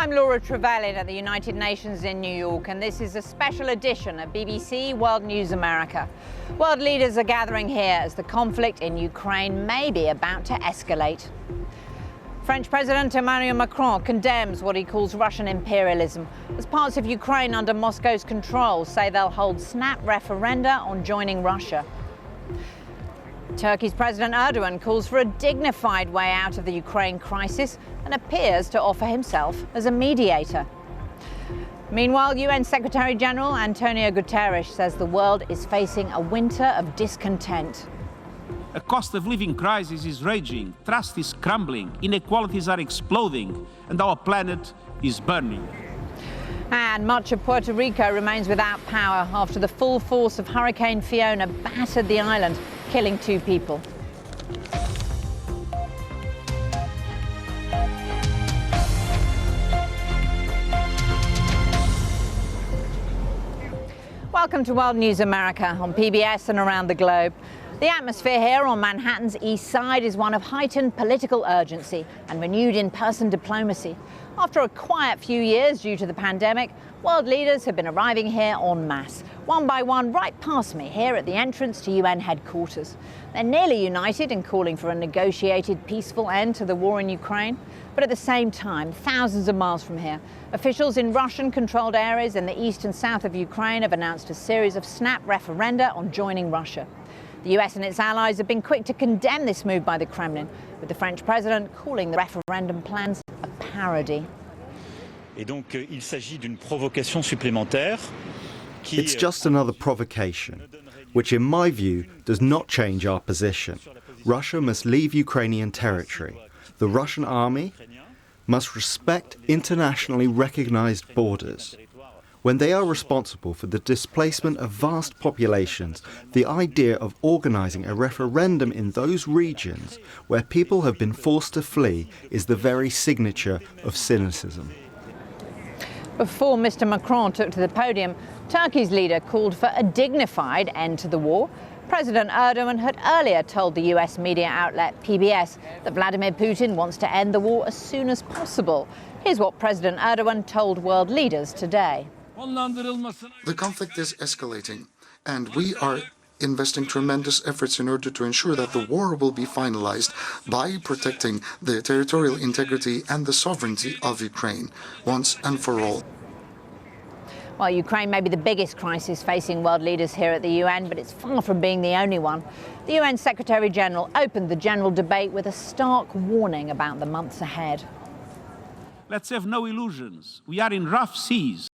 I'm Laura Trevelyan at the United Nations in New York, and this is a special edition of BBC World News America. World leaders are gathering here as the conflict in Ukraine may be about to escalate. French President Emmanuel Macron condemns what he calls Russian imperialism as parts of Ukraine under Moscow's control say they'll hold snap referenda on joining Russia. Turkey's President Erdogan calls for a dignified way out of the Ukraine crisis and appears to offer himself as a mediator. Meanwhile, UN Secretary-General Antonio Guterres says the world is facing a winter of discontent. A cost of living crisis is raging, trust is crumbling, inequalities are exploding, and our planet is burning. And much of Puerto Rico remains without power after the full force of Hurricane Fiona battered the island, killing 2 people. Welcome to World News America on PBS and around the globe. The atmosphere here on Manhattan's east side is one of heightened political urgency and renewed in-person diplomacy. After a quiet few years due to the pandemic, world leaders have been arriving here en masse, one by one right past me here at the entrance to UN headquarters. They're nearly united in calling for a negotiated peaceful end to the war in Ukraine. But at the same time, thousands of miles from here, officials in Russian-controlled areas in the east and south of Ukraine have announced a series of snap referenda on joining Russia. The US and its allies have been quick to condemn this move by the Kremlin, with the French president calling the referendum plans a parody. It's just another provocation, which in my view does not change our position. Russia must leave Ukrainian territory. The Russian army must respect internationally recognized borders. When they are responsible for the displacement of vast populations, the idea of organizing a referendum in those regions where people have been forced to flee is the very signature of cynicism. Before Mr. Macron took to the podium, Turkey's leader called for a dignified end to the war. President Erdogan had earlier told the US media outlet PBS that Vladimir Putin wants to end the war as soon as possible. Here's what President Erdogan told world leaders today. The conflict is escalating, and we are investing tremendous efforts in order to ensure that the war will be finalized by protecting the territorial integrity and the sovereignty of Ukraine once and for all. Well, Ukraine may be the biggest crisis facing world leaders here at the UN, but it's far from being the only one. The UN Secretary-General opened the general debate with a stark warning about the months ahead. Let's have no illusions. We are in rough seas.